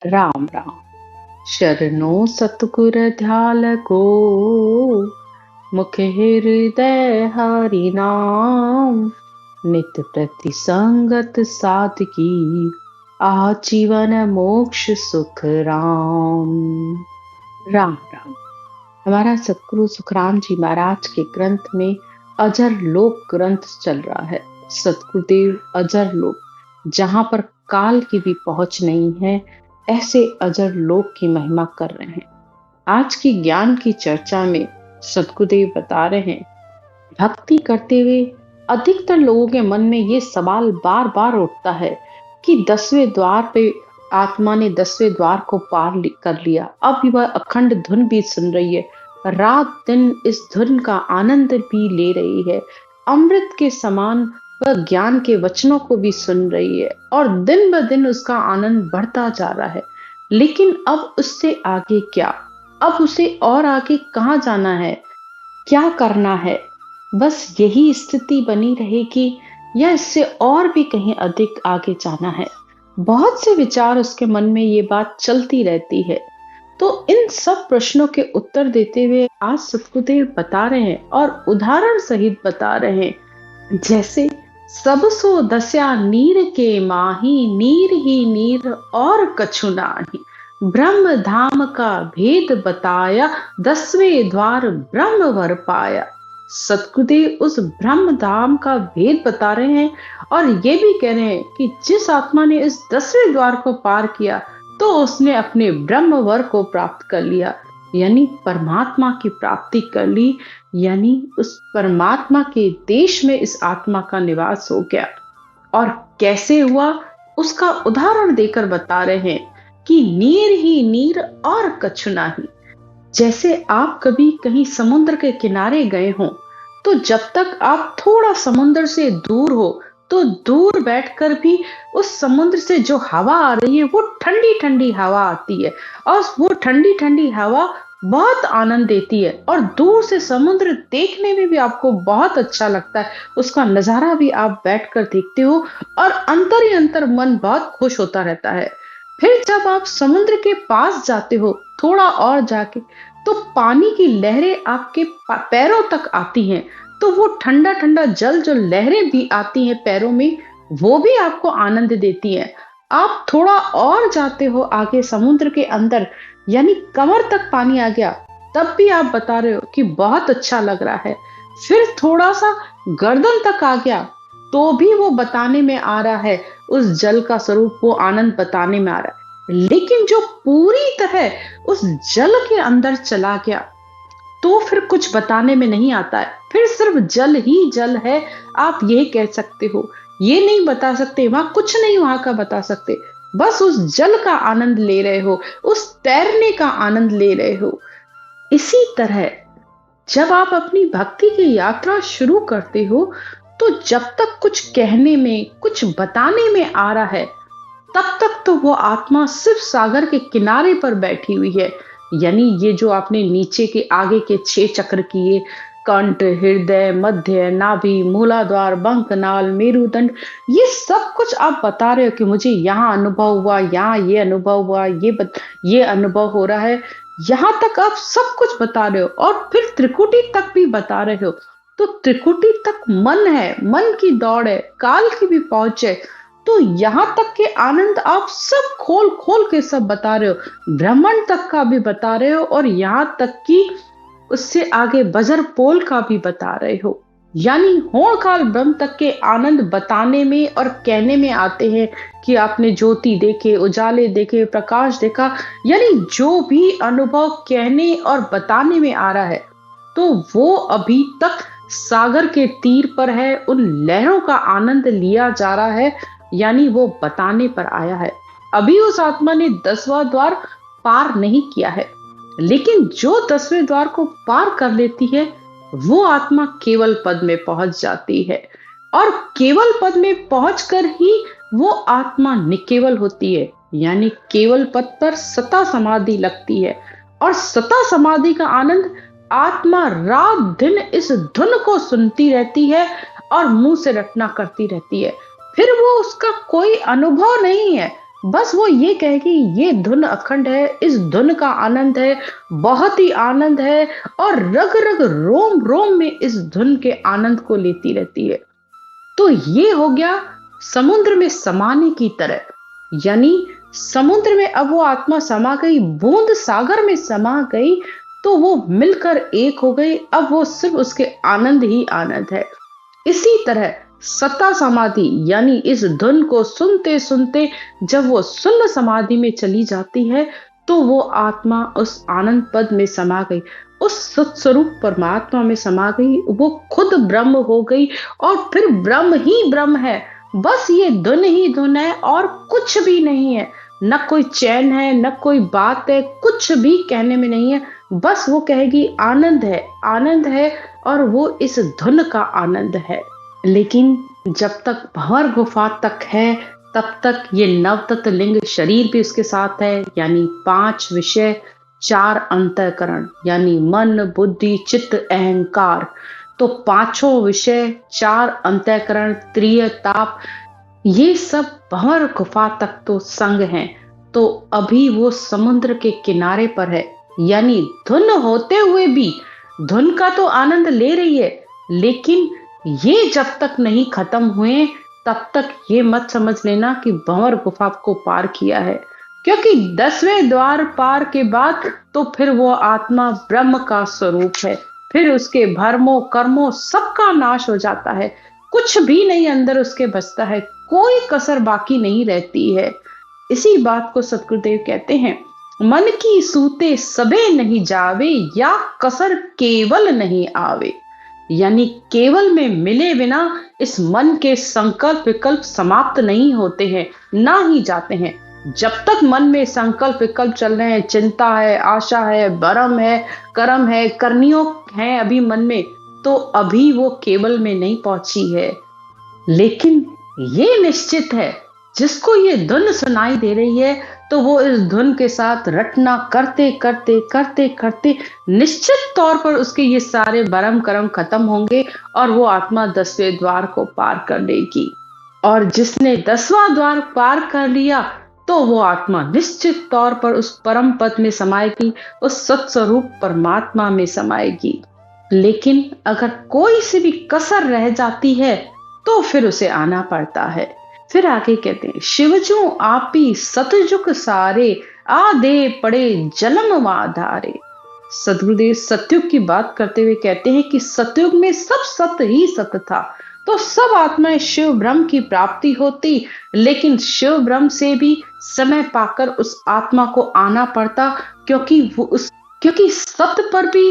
राम राम। शरणों सतगुर ध्याल को, मुख हृदय हरि नाम। नित प्रति संगत साधकी, आजीवन मोक्ष सुख राम। राम राम। हमारा सतगुरु सुखराम जी महाराज के ग्रंथ में अजर लोक ग्रंथ चल रहा है। सतगुरुदेव अजर लोक, जहां पर काल की भी पहुंच नहीं है, ऐसे अजर लोक की महिमा कर रहे हैं। आज की ज्ञान की चर्चा में सतगुरुदेव बता रहे हैं, भक्ति करते हुए अधिकतर लोगों के मन में ये सवाल बार बार उठता है कि 10वें द्वार पे आत्मा ने 10वें द्वार को पार कर लिया, अब वह अखंड धुन भी सुन रही है, रात दिन इस धुन का आनंद भी ले रही है, अमृत के समान वह ज्ञान के वचनों को भी सुन रही है और दिन ब दिन उसका आनंद बढ़ता जा रहा है। लेकिन अब उससे आगे क्या? अब उसे और आगे कहाँ जाना है, क्या करना है? बस यही स्थिति बनी रहेगी या इससे और भी कहीं अधिक आगे जाना है? बहुत से विचार उसके मन में ये बात चलती रहती है। तो इन सब प्रश्नों के उत्तर देते हुए आज सतगुरुदेव बता रहे हैं और उदाहरण सहित बता रहे हैं। जैसे सब सो दस्या नीर के माही, नीर ही नीर और कछु नाही। ब्रह्म धाम का भेद बताया, 10वें द्वार ब्रह्म वर पाया। सतगुरुदेव उस ब्रह्म धाम का भेद बता रहे हैं और ये भी कह रहे हैं कि जिस आत्मा ने इस 10वें द्वार को पार किया तो उसने अपने ब्रह्म वर को प्राप्त कर लिया, यानी परमात्मा की प्राप्ति कर ली, यानी उस परमात्मा के देश में इस आत्मा का निवास हो गया। और कैसे हुआ उसका उदाहरण देकर बता रहे हैं कि नीर ही नीर और कछु नाही। जैसे आप कभी कहीं समुद्र के किनारे गए हो, तो जब तक आप थोड़ा समुद्र से दूर हो तो दूर बैठकर भी उस समुद्र से जो हवा आ रही है वो ठंडी ठंडी हवा आती है और वो ठंडी ठंडी हवा बहुत आनंद देती है और दूर से समुद्र देखने में भी आपको बहुत अच्छा लगता है, उसका नजारा भी आप बैठकर देखते हो और अंतर ही अंतर मन बहुत खुश होता रहता है। फिर जब आप समुद्र के पास जाते हो थोड़ा और जाके, तो पानी की लहरें आपके पैरों तक आती हैं, तो वो ठंडा ठंडा जल जो लहरें भी आती हैं पैरों में, वो भी आपको आनंद देती हैं। आप थोड़ा और जाते हो आगे समुद्र के अंदर, यानी कमर तक पानी आ गया, तब भी आप बता रहे हो कि बहुत अच्छा लग रहा है। फिर थोड़ा सा गर्दन तक आ गया तो भी वो बताने में आ रहा है, उस जल का स्वरूप, वो आनंद बताने में आ रहा है। लेकिन जो पूरी तरह उस जल के अंदर चला गया तो फिर कुछ बताने में नहीं आता है, फिर सिर्फ जल ही जल है, आप ये कह सकते हो। ये नहीं बता सकते, वहां कुछ नहीं वहां का बता सकते, बस उस जल का आनंद ले रहे हो, उस तैरने का आनंद ले रहे हो। इसी तरह जब आप अपनी भक्ति की यात्रा शुरू करते हो, तो जब तक कुछ कहने में, कुछ बताने में आ रहा है, तब तक तो वो आत्मा सिर्फ सागर के किनारे पर बैठी हुई है। यानी ये जो आपने नीचे के आगे के 6 चक्र किए, कंठ, हृदय, मध्य, नाभि, मूलाधार, बंकनाल, मेरुदंड, ये सब कुछ आप बता रहे हो कि मुझे यहाँ अनुभव हुआ, यहाँ ये अनुभव हुआ, ये अनुभव हो रहा है, यहाँ तक आप सब कुछ बता रहे हो और फिर त्रिकुटी तक भी बता रहे हो। तो त्रिकुटी तक मन है, मन की दौड़ है, काल की भी पहुंच है, तो यहां तक के आनंद आप सब खोल खोल के सब बता रहे हो, ब्रह्मांड तक का भी बता रहे हो और यहां तक कि उससे आगे बजर पोल का भी बता रहे हो। यानी होड़ काल ब्रह्म तक के आनंद बताने में और कहने में आते हैं कि आपने ज्योति देखे, उजाले देखे, प्रकाश देखा, यानी जो भी अनुभव कहने और बताने में आ रहा है, तो वो अभी तक सागर के तीर पर है, उन लहरों का आनंद लिया जा रहा है, यानी वो बताने पर आया है। अभी उस आत्मा ने 10वां द्वार पार नहीं किया है, लेकिन जो 10वें द्वार को पार कर लेती है वो आत्मा केवल पद में पहुंच जाती है और केवल पद में पहुंचकर ही वो आत्मा निकेवल होती है, यानी केवल पद पर सता समाधि लगती है और सता समाधि का आनंद आत्मा रात दिन इस धुन को सुनती रहती है और मुंह से रटना करती रहती है। फिर वो उसका कोई अनुभव नहीं है, बस वो ये कहे कि ये धुन अखंड है, इस धुन का आनंद है, बहुत ही आनंद है, और रग रग रोम रोम में इस धुन के आनंद को लेती रहती है। तो ये हो गया समुद्र में समाने की तरह, यानी समुद्र में अब वो आत्मा समा गई, बूंद सागर में समा गई, तो वो मिलकर एक हो गई। अब वो सिर्फ उसके आनंद ही आनंद है। इसी तरह सत्ता समाधि, यानी इस धुन को सुनते सुनते जब वो शून्य समाधि में चली जाती है, तो वो आत्मा उस आनंद पद में समा गई, उस सत्स्वरूप परमात्मा में समा गई, वो खुद ब्रह्म हो गई, और फिर ब्रह्म ही ब्रह्म है। बस ये धुन ही धुन है और कुछ भी नहीं है, न कोई चैन है, न कोई बात है, कुछ भी कहने में नहीं है। बस वो कहेगी आनंद है, आनंद है, और वो इस धुन का आनंद है। लेकिन जब तक भंवर गुफा तक है, तब तक ये नवतत्व लिंग शरीर भी उसके साथ है, यानी 5 विषय, 4 अंतःकरण, यानी मन, बुद्धि, चित्त, अहंकार। तो पांचों विषय, 4 अंतःकरण, त्रिय ताप, ये सब भंवर गुफा तक तो संग हैं। तो अभी वो समुद्र के किनारे पर है, यानी धुन होते हुए भी धुन का तो आनंद ले रही है, लेकिन ये जब तक नहीं खत्म हुए, तब तक ये मत समझ लेना कि भंवर गुफा को पार किया है, क्योंकि 10वें द्वार पार के बाद तो फिर वो आत्मा ब्रह्म का स्वरूप है। फिर उसके भरमों कर्मों सबका नाश हो जाता है, कुछ भी नहीं अंदर उसके बचता है, कोई कसर बाकी नहीं रहती है। इसी बात को सतगुरुदेव कहते हैं, मन की सूते सबे नहीं जावे, या कसर केवल नहीं आवे। यानी केवल में मिले बिना इस मन के संकल्प विकल्प समाप्त नहीं होते हैं, ना ही जाते हैं। जब तक मन में संकल्प विकल्प चल रहे हैं, चिंता है, आशा है, भरम है, कर्म है, करनियों है अभी मन में, तो अभी वो केवल में नहीं पहुंची है। लेकिन ये निश्चित है, जिसको ये धुन सुनाई दे रही है, तो वो इस धुन के साथ रटना करते करते करते करते निश्चित तौर पर उसके ये सारे भरम कर्म खत्म होंगे, और वो आत्मा 10वें द्वार को पार कर लेगी। और जिसने 10वां द्वार पार कर लिया, तो वो आत्मा निश्चित तौर पर उस परम पद में समाएगी, उस सत्स्वरूप परमात्मा में समाएगी। लेकिन अगर कोई सी भी कसर रह जाती है, तो फिर उसे आना पड़ता है। फिर आगे कहते हैं, शिवजू आपी सतयुग सारे, आधे पड़े जलम वाधारे। सदगुरुदेव सतयुग की बात करते हुए कहते हैं कि सतयुग में सब सत्य ही सत्य था, तो सब आत्माएं शिव ब्रह्म की प्राप्ति होती, लेकिन शिव ब्रह्म से भी समय पाकर उस आत्मा को आना पड़ता, क्योंकि सत्य पर भी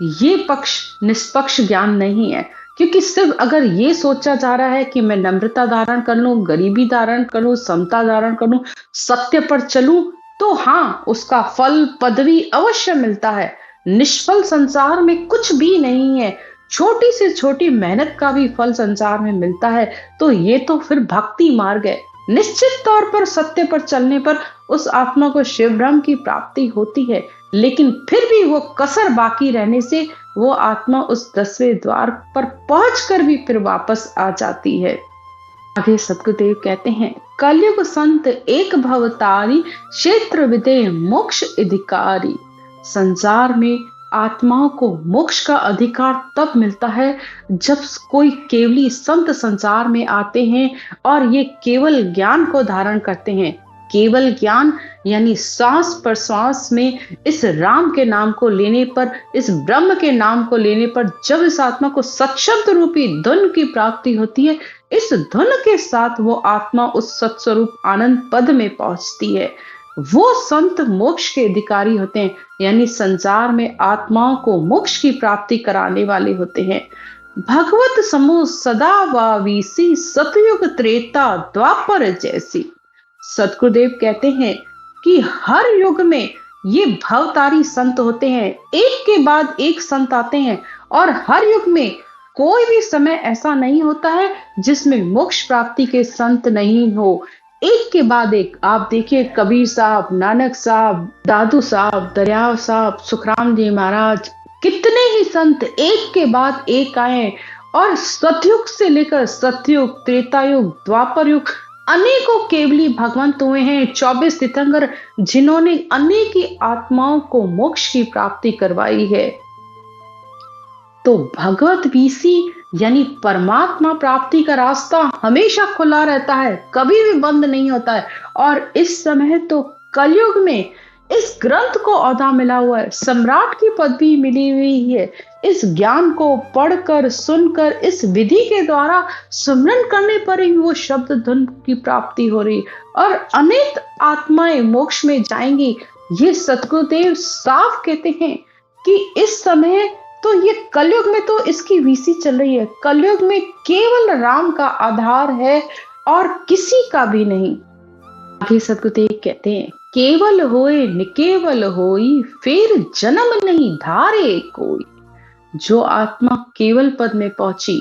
ये पक्ष निष्पक्ष ज्ञान नहीं है। क्योंकि सिर्फ अगर ये सोचा जा रहा है कि मैं नम्रता धारण कर लूं, गरीबी धारण कर लूं, समता धारण कर लूं, सत्य पर चलूं, तो हाँ, उसका फल पदवी अवश्य मिलता है। निष्फल संसार में कुछ भी नहीं है, छोटी से छोटी मेहनत का भी फल संसार में मिलता है। तो ये तो फिर भक्ति मार्ग है। निश्चित तौर पर सत्य पर चलने पर उस आत्मा को शिव ब्रह्म की प्राप्ति होती है, लेकिन फिर भी वो कसर बाकी रहने से वो आत्मा उस 10वें द्वार पर पहुंचकर भी फिर वापस आ जाती है। आगे सतगुरुदेव कहते हैं, कलयुग संत एक भवतारी, क्षेत्र विदे मोक्ष अधिकारी। संसार में आत्माओं को मोक्ष का अधिकार तब मिलता है जब कोई केवली संत संसार में आते हैं और ये केवल ज्ञान को धारण करते हैं। केवल ज्ञान यानी सांस पर सांस में इस राम के नाम को लेने पर, इस ब्रह्म के नाम को लेने पर जब इस आत्मा को सत्शब्द रूपी धुन की प्राप्ति होती है, इस धुन के साथ वो आत्मा उस सत्स्वरूप आनंद पद में पहुंचती है। वो संत मोक्ष के अधिकारी होते हैं, यानी संसार में आत्माओं को मोक्ष की प्राप्ति कराने वाले होते हैं। भगवत समूह सदा वावीसी, सतयुग त्रेता द्वापर जैसी। सतगुरुदेव कहते हैं कि हर युग में ये भवतारी संत होते हैं, एक के बाद एक संत आते हैं, और हर युग में कोई भी समय ऐसा नहीं होता है जिसमें मोक्ष प्राप्ति के संत नहीं हो। एक के बाद एक आप देखिए, कबीर साहब, नानक साहब, दादू साहब, दरियाव साहब, सुखराम जी महाराज, कितने ही संत एक के बाद एक आए, और सतयुग से लेकर सतयुग, त्रेता युग, द्वापर युग, अनेकों केवली भगवंत हुए हैं, 24 तीर्थंकर, जिन्होंने अनेकी आत्माओं को मोक्ष की प्राप्ति करवाई है। तो भगवत बीसी यानी परमात्मा प्राप्ति का रास्ता हमेशा खुला रहता है, कभी भी बंद नहीं होता है। और इस समय तो कलयुग में इस ग्रंथ को औधा मिला हुआ है, सम्राट की पदवी मिली हुई है। इस ज्ञान को पढ़कर, सुनकर, इस विधि के द्वारा सुमरन करने पर ही वो शब्द धुन की प्राप्ति हो रही और अनेक आत्माएं मोक्ष में जाएंगी। ये सतगुरुदेव साफ कहते हैं कि इस समय तो ये कलयुग में तो इसकी वीसी चल रही है। कलयुग में केवल राम का आधार है और किसी का भी नहीं। आगे सतगुरुदेव कहते हैं, केवल होए निकेवल होई, फिर जन्म नहीं धारे कोई। जो आत्मा केवल पद में पहुंची,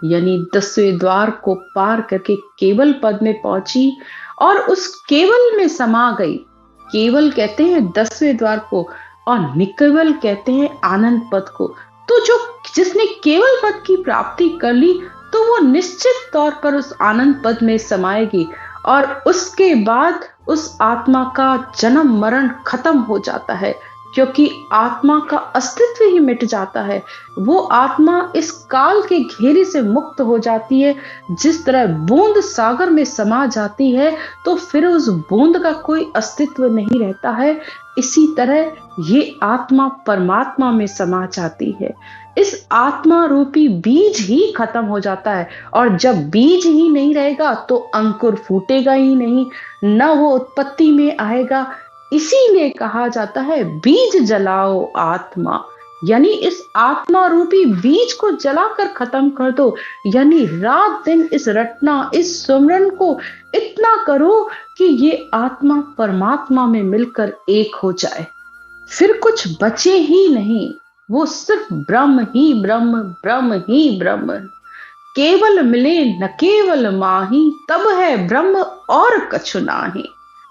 यानी 10वें द्वार को पार करके केवल पद में पहुंची और उस केवल में समा गई। केवल कहते हैं 10वें द्वार को और निकेवल कहते हैं आनंद पद को। तो जिसने केवल पद की प्राप्ति कर ली, तो वो निश्चित तौर पर उस आनंद पद में समाएगी और उसके बाद उस आत्मा का जन्म मरण खत्म हो जाता है, क्योंकि आत्मा का अस्तित्व ही मिट जाता है। वो आत्मा इस काल के घेरे से मुक्त हो जाती है। जिस तरह बूंद सागर में समा जाती है तो फिर उस बूंद का कोई अस्तित्व नहीं रहता है, इसी तरह ये आत्मा परमात्मा में समा जाती है। इस आत्मा रूपी बीज ही खत्म हो जाता है और जब बीज ही नहीं रहेगा तो अंकुर फूटेगा ही नहीं, न वो उत्पत्ति में आएगा। इसीलिए कहा जाता है बीज जलाओ आत्मा, यानी इस आत्मा रूपी बीज को जलाकर खत्म कर दो। यानी रात दिन इस रटना, इस सुमरन को इतना करो कि ये आत्मा परमात्मा में मिलकर एक हो जाए, फिर कुछ बचे ही नहीं। वो सिर्फ ब्रह्म ही ब्रह्म, ब्रह्म ही ब्रह्म। केवल मिले न केवल माही, तब है ब्रह्म और कछु नाही।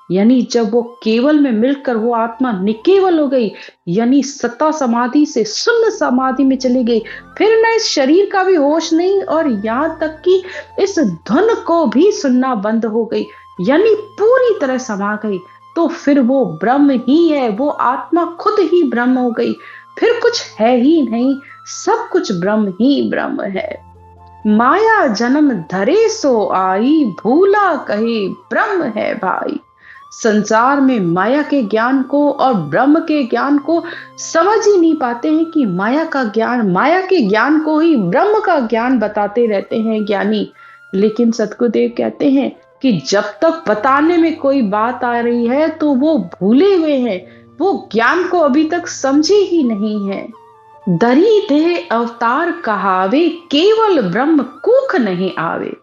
यानी जब वो केवल में मिलकर वो आत्मा निकेवल हो गई, यानी सत्ता समाधि से शून्य समाधि में चली गई, फिर न इस शरीर का भी होश नहीं और यहाँ तक कि इस धुन को भी सुनना बंद हो गई, यानी पूरी तरह समा गई। तो फिर वो ब्रह्म ही है, वो आत्मा खुद ही ब्रह्म हो गई, फिर कुछ है ही नहीं, सब कुछ ब्रह्म ही ब्रह्म है। माया जन्म धरे सो आई, भूला कहे ब्रह्म है भाई। संसार में माया के ज्ञान को और ब्रह्म के ज्ञान को समझ ही नहीं पाते हैं कि माया के ज्ञान को ही ब्रह्म का ज्ञान बताते रहते हैं ज्ञानी। लेकिन सतगुरुदेव कहते हैं कि जब तक बताने में कोई बात आ रही है तो वो भूले हुए हैं, वो ज्ञान को अभी तक समझे ही नहीं है। दरी देह अवतार कहावे, केवल ब्रह्म कूख नहीं आवे।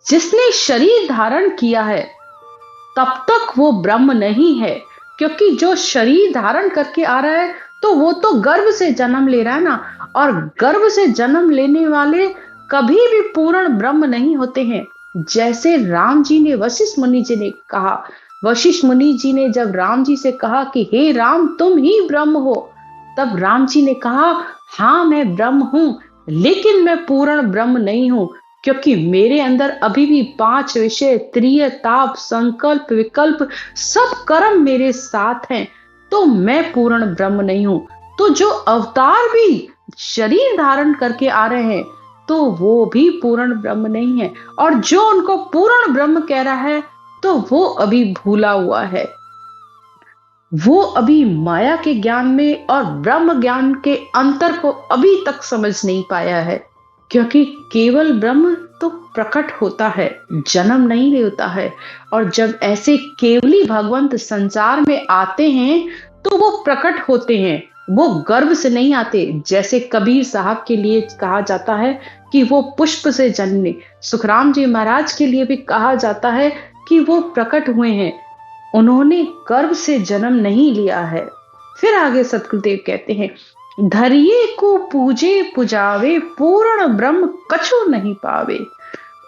जिसने शरीर धारण किया है तब तक वो ब्रह्म नहीं है, क्योंकि जो शरीर धारण करके आ रहा है तो वो तो गर्भ से जन्म ले रहा है ना, और गर्भ से जन्म लेने वाले कभी भी पूर्ण ब्रह्म नहीं होते हैं। जैसे राम जी ने वशिष्ठ मुनि जी ने कहा, वशिष्ठ मुनि जी ने जब राम जी से कहा कि हे राम तुम ही ब्रह्म हो, तब राम जी ने कहा हाँ मैं ब्रह्म हूं, लेकिन मैं पूर्ण ब्रह्म नहीं हूं, क्योंकि मेरे अंदर अभी भी 5 विषय, त्रिय, ताप, संकल्प, विकल्प, सब कर्म मेरे साथ हैं, तो मैं पूर्ण ब्रह्म नहीं हूं। तो जो अवतार भी शरीर धारण करके आ रहे हैं तो वो भी पूर्ण ब्रह्म नहीं है, और जो उनको पूर्ण ब्रह्म कह रहा है तो वो अभी भूला हुआ है। वो अभी माया के ज्ञान में और ब्रह्म ज्ञान के अंतर को अभी तक समझ नहीं पाया है, क्योंकि केवल ब्रह्म तो प्रकट होता है, जन्म नहीं लेता है। और जब ऐसे केवली भगवंत संसार में आते हैं तो वो प्रकट होते हैं, वो गर्भ से नहीं आते। जैसे कबीर साहब के लिए कहा जाता है कि वो पुष्प से जन्मे, सुखराम जी महाराज के लिए भी कहा जाता है कि वो प्रकट हुए हैं, उन्होंने गर्भ से जन्म नहीं लिया है। फिर आगे सतगुरुदेव कहते हैं, धरिये को पूजे पुजावे, पूर्ण ब्रह्म कछु नहीं पावे।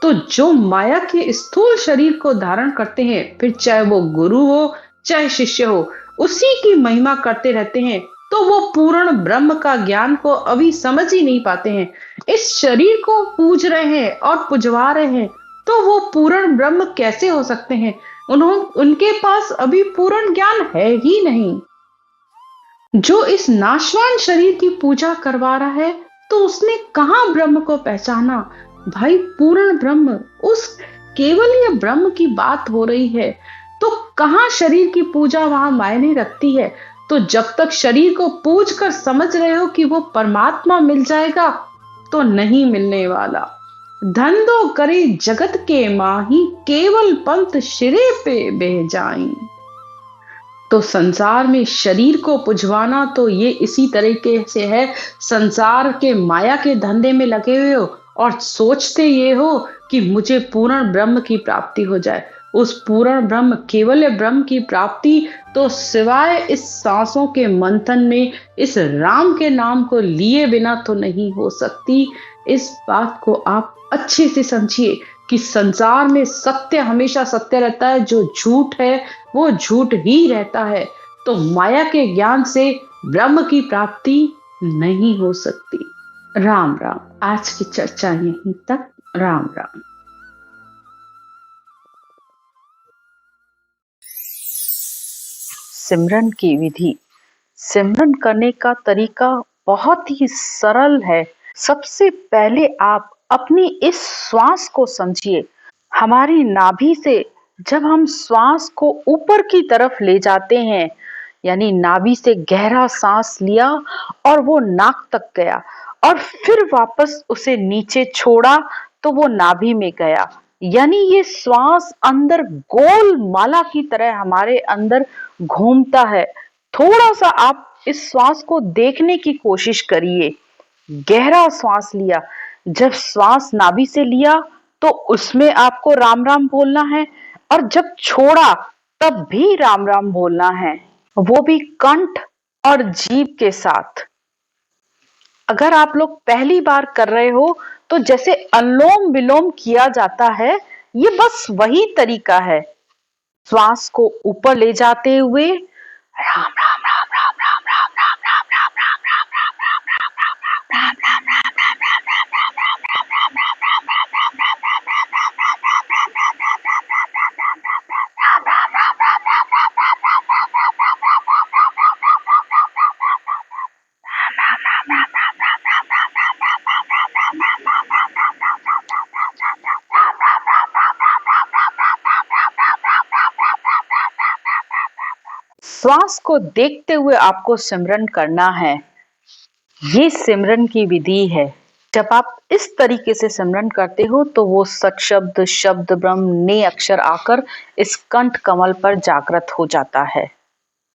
तो जो माया के स्थूल शरीर को धारण करते हैं, फिर चाहे वो गुरु हो चाहे शिष्य हो, उसी की महिमा करते रहते हैं, तो वो पूर्ण ब्रह्म का ज्ञान को अभी समझ ही नहीं पाते हैं। इस शरीर को पूज रहे हैं और पुजवा रहे हैं, तो वो पूर्ण ब्रह्म कैसे हो सकते हैं? उनके पास अभी पूर्ण ज्ञान है ही नहीं। जो इस नाशवान शरीर की पूजा करवा रहा है, तो उसने कहाँ ब्रह्म को पहचाना? भाई, पूर्ण ब्रह्म, उस केवल ये ब्रह्म की बात हो रही है, तो कहाँ शरीर की पूजा वहां मायने रखती है? तो जब तक शरीर को पूज कर समझ रहे हो कि वो परमात्मा मिल जाएगा, तो नहीं मिलने वाला। धन दो करे जगत के माही, केवल पंथ सिरे पे बह जाई। तो संसार में शरीर को पुजवाना तो ये इसी तरीके से है। संसार के माया के धंधे में लगे हुए हो और सोचते ये हो कि मुझे पूर्ण ब्रह्म की प्राप्ति हो जाए। उस पूर्ण ब्रह्म, केवल ब्रह्म की प्राप्ति तो सिवाय इस सांसों के मंथन में इस राम के नाम को लिए बिना तो नहीं हो सकती। इस बात को आप अच्छे से समझिए कि संसार में सत्य हमेशा सत्य रहता है, जो झूठ है वो झूठ ही रहता है। तो माया के ज्ञान से ब्रह्म की प्राप्ति नहीं हो सकती। राम राम। आज की चर्चा यहीं तक। राम राम। सिमरन की विधि। सिमरन करने का तरीका बहुत ही सरल है। सबसे पहले आप अपनी इस श्वास को समझिए। हमारी नाभि से जब हम श्वास को ऊपर की तरफ ले जाते हैं, यानी नाभि से गहरा सांस लिया और वो नाक तक गया और फिर वापस उसे नीचे छोड़ा तो वो नाभि में गया, यानी ये श्वास अंदर गोल माला की तरह हमारे अंदर घूमता है। थोड़ा सा आप इस श्वास को देखने की कोशिश करिए। गहरा श्वास लिया, जब श्वास नाभि से लिया तो उसमें आपको राम राम बोलना है और जब छोड़ा तब भी राम राम बोलना है, वो भी कंठ और जीभ के साथ। अगर आप लोग पहली बार कर रहे हो तो जैसे अनुलोम विलोम किया जाता है, ये बस वही तरीका है। श्वास को ऊपर ले जाते हुए राम राम राम राम राम राम राम राम राम राम राम राम राम राम राम राम श्वास को देखते हुए आपको सिमरन करना है। ये सिमरन की विधि है। जब आप इस तरीके से सिमरन करते हो तो वो सत शब्द, शब्द ब्रह्म ने अक्षर आकर इस कंठ कमल पर जागृत हो जाता है।